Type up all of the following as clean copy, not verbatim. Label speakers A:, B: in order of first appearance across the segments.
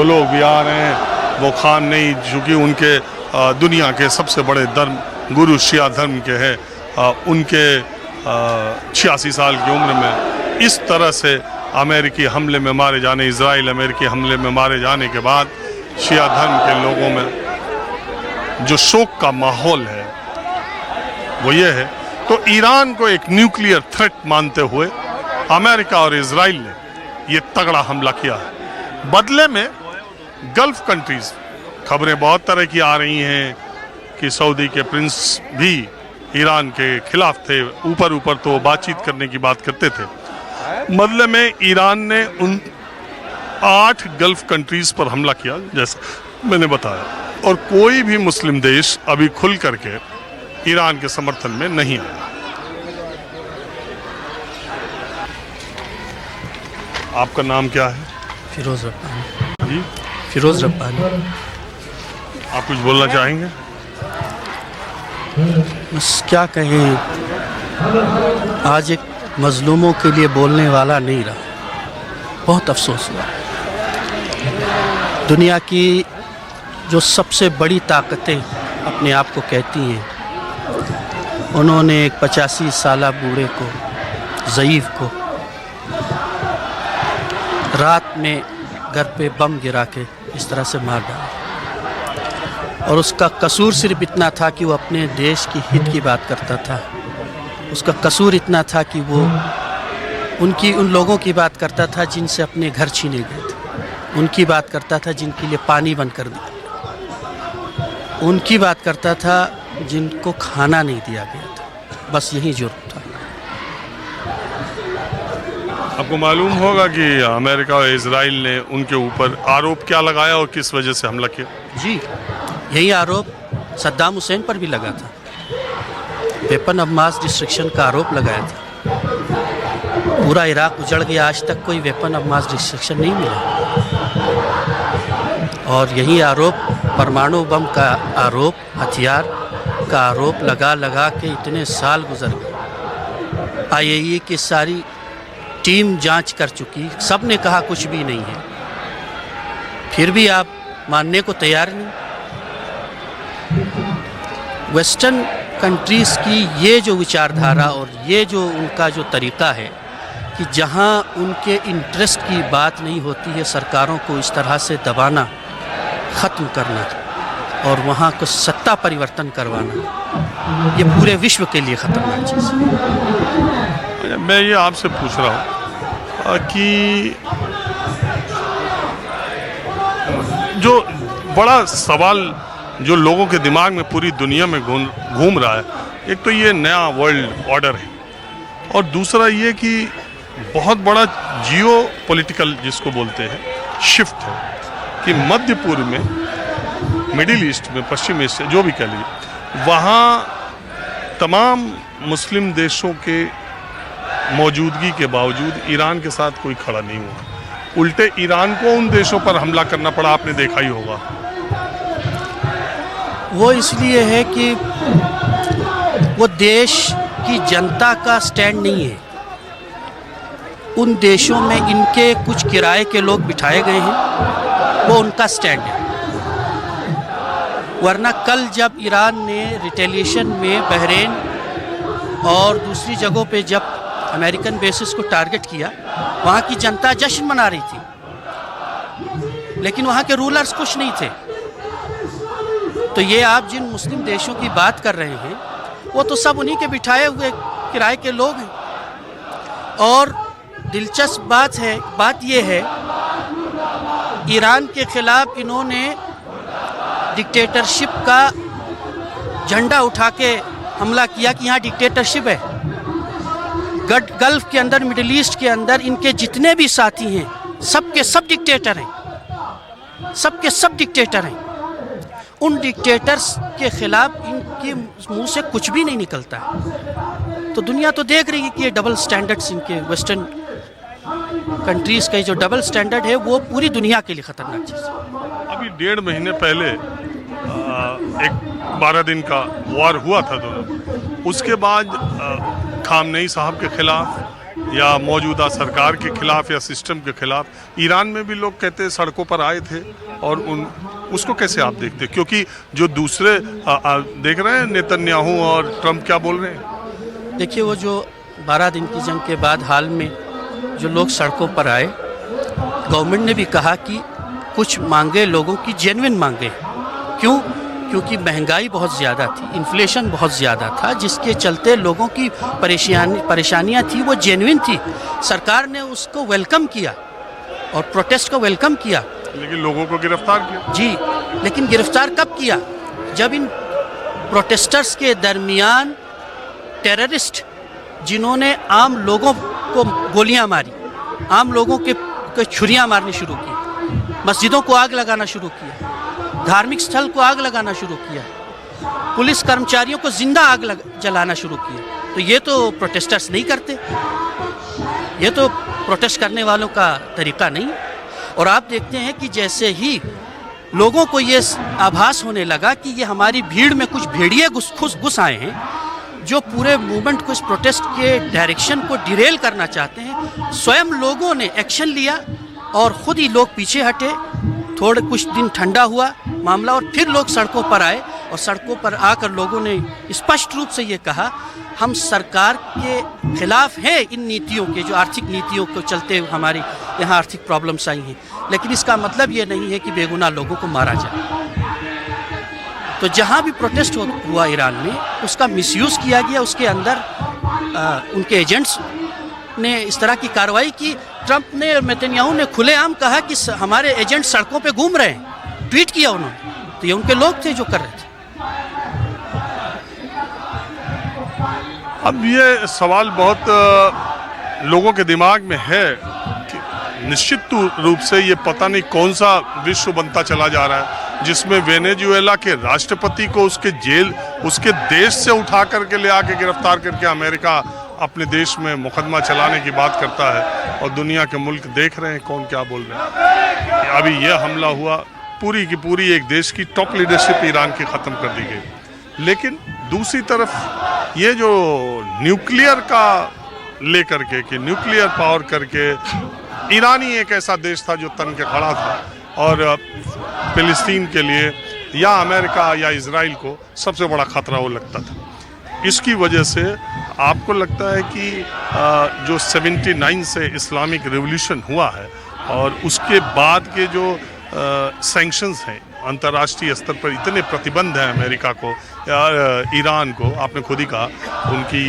A: जो लोग भी आ रहे हैं वो खान नहीं, चूँकि उनके दुनिया के सबसे बड़े धर्म गुरु शिया धर्म के हैं, उनके 86 साल की उम्र में इस तरह से अमेरिकी हमले में मारे जाने, इजराइल अमेरिकी हमले में मारे जाने के बाद शिया धर्म के लोगों में जो शोक का माहौल है वो ये है। तो ईरान को एक न्यूक्लियर थ्रेट मानते हुए अमेरिका और इजराइल ने ये तगड़ा हमला किया है। बदले में गल्फ कंट्रीज, खबरें बहुत तरह की आ रही हैं कि सऊदी के प्रिंस भी ईरान के खिलाफ थे, ऊपर तो बातचीत करने की बात करते थे। बदले में ईरान ने उन 8 गल्फ कंट्रीज पर हमला किया जैसा मैंने बताया, और कोई भी मुस्लिम देश अभी खुल करके ईरान के समर्थन में नहीं आया। आपका नाम क्या है?
B: फिरोज रब्बानी।
A: जी,
B: फिरोज रब्बानी।
A: आप कुछ बोलना चाहेंगे?
B: बस क्या कहें, आज एक मजलूमों के लिए बोलने वाला नहीं रहा, बहुत अफसोस हुआ। दुनिया की जो सबसे बड़ी ताकतें अपने आप को कहती हैं, उन्होंने एक 85 साला बूढ़े को, ज़ईफ़ को, रात में घर पे बम गिरा के इस तरह से मार डाला। और उसका कसूर सिर्फ इतना था कि वो अपने देश की हित की बात करता था। उसका कसूर इतना था कि वो उन लोगों की बात करता था जिनसे अपने घर छीने गए थे, उनकी बात करता था जिनके लिए पानी बंद कर दिया, उनकी बात करता था जिनको खाना नहीं दिया गया था। बस यही जुर्म था।
A: आपको मालूम होगा कि अमेरिका और इजराइल ने उनके ऊपर आरोप क्या लगाया और किस वजह से हमला किया?
B: जी, यही आरोप सद्दाम हुसैन पर भी लगा था। वेपन ऑफ मास डिस्ट्रक्शन का आरोप लगाया था। पूरा इराक उजड़ गया, आज तक कोई वेपन ऑफ मास डिस्ट्रक्शन नहीं मिला। और यही आरोप, परमाणु बम का आरोप, हथियार का आरोप लगा लगा के इतने साल गुजर गए। IAEA की सारी टीम जांच कर चुकी, सब ने कहा कुछ भी नहीं है, फिर भी आप मानने को तैयार नहीं। वेस्टर्न कंट्रीज़ की ये जो विचारधारा और ये जो उनका जो तरीक़ा है कि जहां उनके इंटरेस्ट की बात नहीं होती है, सरकारों को इस तरह से दबाना, ख़त्म करना और वहाँ को सत्ता परिवर्तन करवाना, ये पूरे विश्व के लिए ख़तरनाक चीज़ है।
A: मैं ये आपसे पूछ रहा हूँ कि जो बड़ा सवाल जो लोगों के दिमाग में पूरी दुनिया में घूम रहा है, एक तो ये नया वर्ल्ड ऑर्डर है, और दूसरा ये कि बहुत बड़ा जियो पॉलिटिकल जिसको बोलते हैं शिफ्ट है कि मध्य पूर्व में, मिडिल ईस्ट में, पश्चिम एशिया जो भी कह लीजिए, वहाँ तमाम मुस्लिम देशों के मौजूदगी के बावजूद ईरान के साथ कोई खड़ा नहीं हुआ। उल्टे ईरान को उन देशों पर हमला करना पड़ा, आपने देखा ही होगा।
B: वो इसलिए है कि वो देश की जनता का स्टैंड नहीं है। उन देशों में इनके कुछ किराए के लोग बिठाए गए हैं, वो उनका स्टैंड है। वरना कल जब ईरान ने रिटेलिएशन में बहरीन और दूसरी जगहों पे जब अमेरिकन बेसिस को टारगेट किया, वहाँ की जनता जश्न मना रही थी, लेकिन वहाँ के रूलर्स खुश नहीं थे। तो ये आप जिन मुस्लिम देशों की बात कर रहे हैं, वो तो सब उन्हीं के बिठाए हुए किराए के लोग हैं। और दिलचस्प बात ये है, ईरान के खिलाफ इन्होंने डिक्टेटरशिप का झंडा उठा के हमला किया कि यहाँ डिक्टेटरशिप है। गल्फ के अंदर, मिडिल ईस्ट के अंदर इनके जितने भी साथी हैं, सबके सब डिक्टेटर हैं, सबके सब डिक्टेटर हैं। उन डिक्टेटर्स के खिलाफ इनके मुंह से कुछ भी नहीं निकलता है। तो दुनिया तो देख रही है कि ये डबल स्टैंडर्ड्स, इनके वेस्टर्न कंट्रीज़ का जो डबल स्टैंडर्ड है, वो पूरी दुनिया के लिए ख़तरनाक चीज़ है।
A: अभी 1.5 महीने पहले एक 12 दिन का वार हुआ था दोनों। उसके बाद खामनेई साहब के खिलाफ या मौजूदा सरकार के खिलाफ या सिस्टम के खिलाफ, ईरान में भी लोग कहते हैं सड़कों पर आए थे। और उसको कैसे आप देखते हैं? क्योंकि जो दूसरे देख रहे हैं नेतन्याहू और ट्रंप क्या बोल रहे हैं।
B: देखिए, वो जो 12 दिन की जंग के बाद हाल में जो लोग सड़कों पर आए, गवर्नमेंट ने भी कहा कि कुछ मांगे लोगों की जेन्युइन मांगे। क्यों? क्योंकि महंगाई बहुत ज़्यादा थी, इन्फ्लेशन बहुत ज़्यादा था, जिसके चलते लोगों की परेशानियां थी वो जेन्युइन थी। सरकार ने उसको वेलकम किया और प्रोटेस्ट को वेलकम किया।
A: लेकिन लोगों को गिरफ्तार किया।
B: जी, लेकिन गिरफ्तार कब किया? जब इन प्रोटेस्टर्स के दरमियान टेररिस्ट जिन्होंने आम लोगों को गोलियां मारी, आम लोगों के छुरियां मारनी शुरू की, मस्जिदों को आग लगाना शुरू किया, धार्मिक स्थल को आग लगाना शुरू किया, पुलिस कर्मचारियों को जिंदा जलाना शुरू किया, तो ये तो प्रोटेस्टर्स नहीं करते, ये तो प्रोटेस्ट करने वालों का तरीका नहीं। और आप देखते हैं कि जैसे ही लोगों को ये आभास होने लगा कि ये हमारी भीड़ में कुछ भेड़िए घुस आए हैं जो पूरे मूवमेंट को, इस प्रोटेस्ट के डायरेक्शन को डिरेल करना चाहते हैं, स्वयं लोगों ने एक्शन लिया और ख़ुद ही लोग पीछे हटे। थोड़े कुछ दिन ठंडा हुआ मामला और फिर लोग सड़कों पर आए और सड़कों पर आकर लोगों ने स्पष्ट रूप से ये कहा, हम सरकार के खिलाफ हैं इन नीतियों के, जो आर्थिक नीतियों को चलते हुए हमारी यहाँ आर्थिक प्रॉब्लम्स आई हैं, लेकिन इसका मतलब ये नहीं है कि बेगुनाह लोगों को मारा जाए। तो जहाँ भी प्रोटेस्ट हुआ ईरान में, उसका मिसयूज़ किया गया, उसके अंदर उनके एजेंट्स ने इस तरह की कार्रवाई की। ट्रंप ने और नेतन्याहू ने खुलेआम कहा कि हमारे एजेंट सड़कों पे घूम रहे हैं, ट्वीट किया उन्होंने। तो ये उनके लोग थे जो कर रहे थे।
A: अब ये सवाल बहुत लोगों के दिमाग में है कि निश्चित रूप से ये पता नहीं कौन सा विश्व बनता चला जा रहा है, जिसमें वेनेजुएला के राष्ट्रपति को उसके देश से उठा करके ले आके गिरफ्तार करके अमेरिका अपने देश में मुकदमा चलाने की बात करता है। और दुनिया के मुल्क देख रहे हैं कौन क्या बोल रहे हैं। अभी यह हमला हुआ, पूरी की पूरी एक देश की टॉप लीडरशिप ईरान की ख़त्म कर दी गई। लेकिन दूसरी तरफ ये जो न्यूक्लियर का लेकर के कि न्यूक्लियर पावर करके, ईरान ही एक ऐसा देश था जो तन के खड़ा था और फिलिस्तीन के लिए या अमेरिका या इजराइल को सबसे बड़ा खतरा वो लगता था। इसकी वजह से आपको लगता है कि जो 79 से इस्लामिक रिवॉल्यूशन हुआ है और उसके बाद के जो सैंक्शंस हैं, अंतर्राष्ट्रीय स्तर पर इतने प्रतिबंध हैं अमेरिका को या ईरान को, आपने खुद ही कहा, उनकी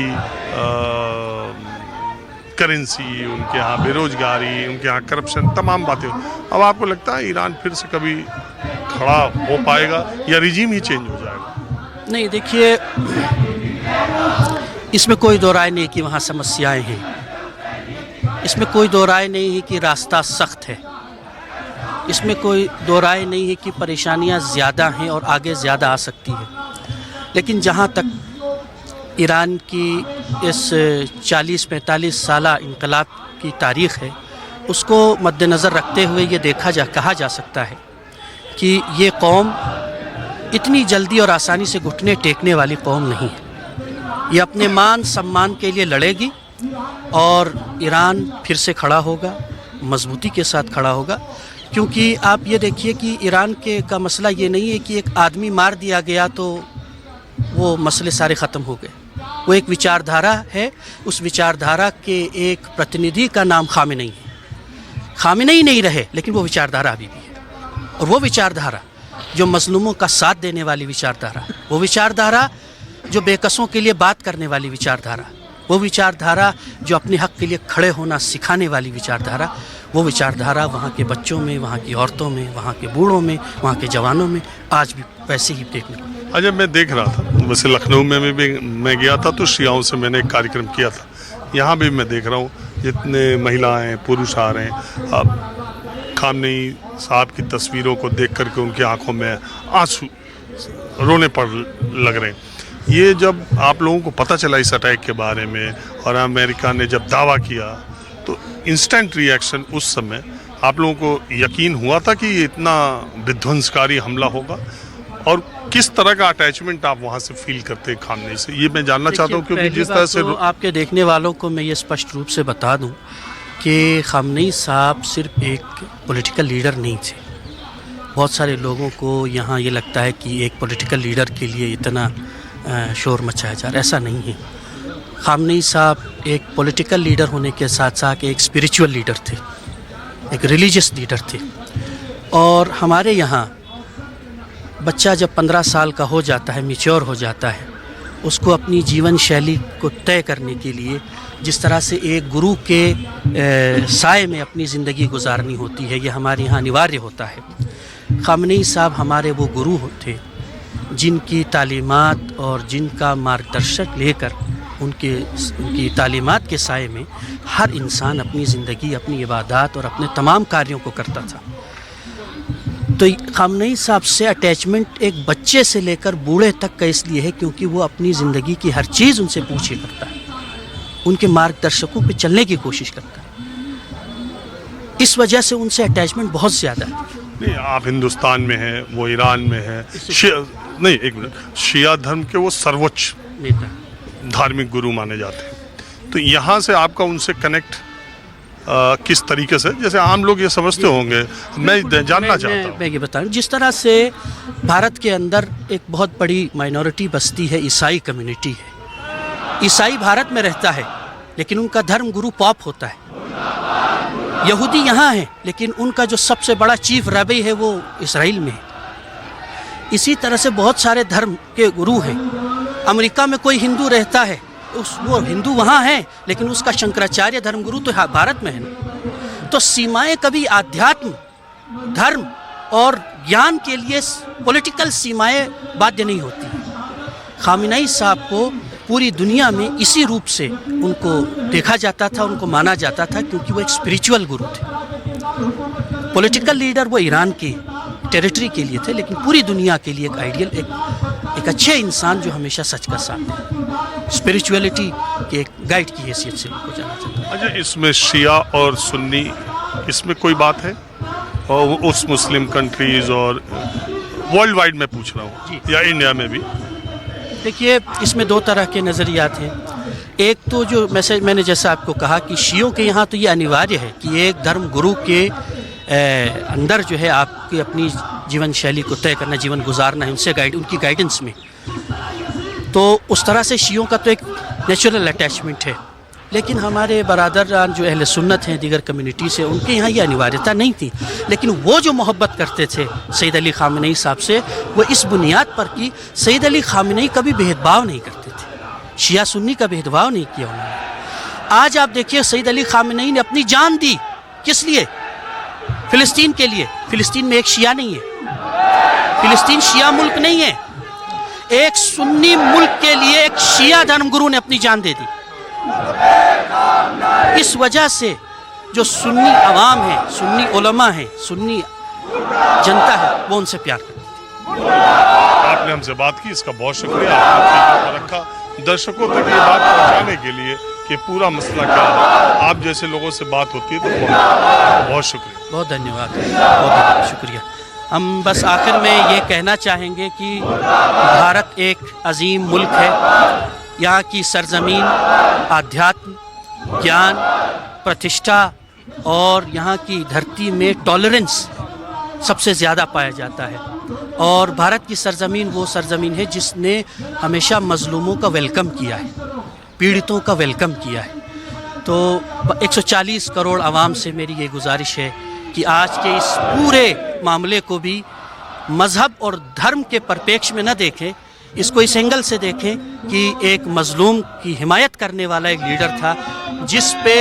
A: करेंसी, उनके यहाँ बेरोजगारी, उनके यहाँ करप्शन, तमाम बातें, अब आपको लगता है ईरान फिर से कभी खड़ा हो पाएगा या रिजीम ही चेंज हो जाएगा?
B: नहीं, देखिए, इसमें कोई दो राय नहीं कि वहाँ समस्याएं हैं, इसमें कोई दो राय नहीं है कि रास्ता सख्त है, इसमें कोई दो राय नहीं है कि परेशानियां ज़्यादा हैं और आगे ज़्यादा आ सकती है। लेकिन जहाँ तक ईरान की इस 40-45 साला इनकलाब की तारीख़ है, उसको मद्देनज़र रखते हुए ये कहा जा सकता है कि ये कौम इतनी जल्दी और आसानी से घुटने टेकने वाली कौम नहीं है। ये अपने मान सम्मान के लिए लड़ेगी और ईरान फिर से खड़ा होगा, मजबूती के साथ खड़ा होगा। क्योंकि आप ये देखिए कि ईरान का मसला ये नहीं है कि एक आदमी मार दिया गया तो वो मसले सारे ख़त्म हो गए। वो एक विचारधारा है, उस विचारधारा के एक प्रतिनिधि का नाम खामेनेई है। खामेनेई नहीं रहे, लेकिन वो विचारधारा अभी भी है। और वो विचारधारा जो मजलूमों का साथ देने वाली विचारधारा, वो विचारधारा जो बेकसों के लिए बात करने वाली विचारधारा, वो विचारधारा जो अपने हक के लिए खड़े होना सिखाने वाली विचारधारा, वो विचारधारा वहाँ के बच्चों में, वहाँ की औरतों में, वहाँ के बूढ़ों में, वहाँ के जवानों में आज भी वैसे ही देखने को।
A: अच्छा, मैं देख रहा था, वैसे लखनऊ में भी मैं गया था तो शियाओं से मैंने एक कार्यक्रम किया था। यहाँ भी मैं देख रहा हूँ जितने महिलाएं पुरुष आ रहे हैं, अब खामनेई साहब की तस्वीरों को देख करके उनकी आंखों में आंसू रोने पर लग रहे हैं। ये जब आप लोगों को पता चला इस अटैक के बारे में और अमेरिका ने जब दावा किया तो इंस्टेंट रिएक्शन उस समय आप लोगों को यकीन हुआ था कि ये इतना विध्वंसकारी हमला होगा? और किस तरह का अटैचमेंट आप वहाँ से फील करते हैं खामनेई से, ये मैं जानना चाहता हूँ, क्योंकि जिस तरह से
B: तो आपके देखने वालों को मैं ये स्पष्ट रूप से बता दूं कि खामनेई साहब सिर्फ एक पॉलिटिकल लीडर नहीं थे। बहुत सारे लोगों को यहाँ ये लगता है कि एक पॉलिटिकल लीडर के लिए इतना शोर मचाया जा रहा है, ऐसा नहीं है। खामनेई साहब एक पॉलिटिकल लीडर होने के साथ साथ एक स्पिरिचुअल लीडर थे, एक रिलीजियस लीडर थे। और हमारे यहाँ बच्चा जब 15 साल का हो जाता है, मैच्योर हो जाता है, उसको अपनी जीवन शैली को तय करने के लिए जिस तरह से एक गुरु के साए में अपनी ज़िंदगी गुजारनी होती है, ये हमारे यहाँ अनिवार्य होता है। खामनेई साहब हमारे वो गुरु थे जिनकी तालीमात और जिनका मार्गदर्शक लेकर उनकी तालीमात के साए में हर इंसान अपनी ज़िंदगी, अपनी इबादत और अपने तमाम कार्यों को करता था। तो खामनेई साहब से अटैचमेंट एक बच्चे से लेकर बूढ़े तक का इसलिए है क्योंकि वो अपनी ज़िंदगी की हर चीज़ उनसे पूछे करता है, उनके मार्गदर्शकों पे चलने की कोशिश करता है। इस वजह से उनसे अटैचमेंट बहुत ज़्यादा है।
A: नहीं, आप हिंदुस्तान में हैं, वो ईरान में है, नहीं एक मिनट, शिया धर्म के वो सर्वोच्च
B: नेता,
A: धार्मिक गुरु माने जाते हैं। तो यहाँ से आपका उनसे कनेक्ट किस तरीके से, जैसे आम लोग ये समझते होंगे, मैं जानना चाहता हूँ।
B: मैं ये बताऊँ, जिस तरह से भारत के अंदर एक बहुत बड़ी माइनॉरिटी बस्ती है, ईसाई कम्युनिटी है। ईसाई भारत में रहता है लेकिन उनका धर्म गुरु पॉप होता है। यहूदी यहाँ है लेकिन उनका जो सबसे बड़ा चीफ रबी है वो इसराइल में है। इसी तरह से बहुत सारे धर्म के गुरु हैं। अमेरिका में कोई हिंदू रहता है, वो हिंदू वहाँ है लेकिन उसका शंकराचार्य धर्मगुरु तो भारत में है ना। तो सीमाएं कभी आध्यात्म, धर्म और ज्ञान के लिए पॉलिटिकल सीमाएं बाध्य नहीं होती। खामनेई साहब को पूरी दुनिया में इसी रूप से उनको देखा जाता था, उनको माना जाता था क्योंकि वो एक स्पिरिचुअल गुरु थे। पॉलिटिकल लीडर वो ईरान की टेरिटरी के लिए थे लेकिन पूरी दुनिया के लिए एक आइडियल, एक अच्छे इंसान जो हमेशा सच का साथ है, स्पिरिचुअलिटी के एक गाइड की हैसियत से उनको जाना जाता है।
A: अच्छा, इसमें शिया और सुन्नी, इसमें कोई बात है? और उस मुस्लिम कंट्रीज और वर्ल्ड वाइड में पूछ रहा हूँ, या इंडिया में भी?
B: देखिए, इसमें दो तरह के नज़रियात हैं। एक तो जो मैंने जैसा आपको कहा कि शियों के यहाँ तो ये अनिवार्य है कि एक धर्म गुरु के अंदर जो है आपकी अपनी जीवन शैली को तय करना, जीवन गुजारना है, उनकी गाइडेंस में। तो उस तरह से शियों का तो एक नेचुरल अटैचमेंट है। लेकिन हमारे बरादरान जो अहले सुन्नत हैं दीगर कम्युनिटी से, उनके यहाँ ये अनिवार्यता नहीं थी। लेकिन वो जो मोहब्बत करते थे सैयद अली खामनेई साहब से, वो इस बुनियाद पर कि सैयद अली खामनेई कभी भेदभाव नहीं करते थे, शिया सुन्नी का भेदभाव नहीं किया उन्होंने। आज आप देखिए, सैयद अली खामनेई ने अपनी जान दी, किस लिए? फ़िलिस्तीन के लिए। फ़िलिस्तीन में एक शिया नहीं है, फ़िलिस्तीन शिया मुल्क नहीं है। एक सुन्नी मुल्क के लिए एक शिया धर्मगुरु ने अपनी जान दे दी। इस वजह से जो सुन्नी अवाम है, सुन्नी उलमा है, सुन्नी जनता है, वो उनसे प्यार करती है।
A: आपने हमसे बात की, इसका बहुत शुक्रिया। आपने रखा दर्शकों तक ये बात पहुंचाने के लिए कि पूरा मसला क्या है। आप जैसे लोगों से बात होती है तो बहुत शुक्रिया।
B: बहुत धन्यवाद, बहुत शुक्रिया। हम बस आखिर में ये कहना चाहेंगे कि भारत एक अजीम मुल्क है। यहाँ की सरजमीन आध्यात्म, ज्ञान, प्रतिष्ठा और यहाँ की धरती में टॉलरेंस सबसे ज़्यादा पाया जाता है। और भारत की सरजमीन वो सरजमीन है जिसने हमेशा मज़लूमों का वेलकम किया है, पीड़ितों का वेलकम किया है। तो 140 करोड़ आवाम से मेरी ये गुजारिश है कि आज के इस पूरे मामले को भी मज़हब और धर्म के परिप्रेक्ष्य में न देखें, इसको इस एंगल से देखें कि एक मज़लूम की हिमायत करने वाला एक लीडर था जिस पे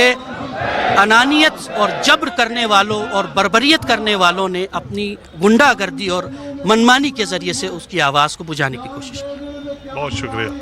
B: अनानियत और जब्र करने वालों और बर्बरियत करने वालों ने अपनी गुंडागर्दी और मनमानी के ज़रिए से उसकी आवाज़ को बुझाने की कोशिश की।
A: बहुत शुक्रिया।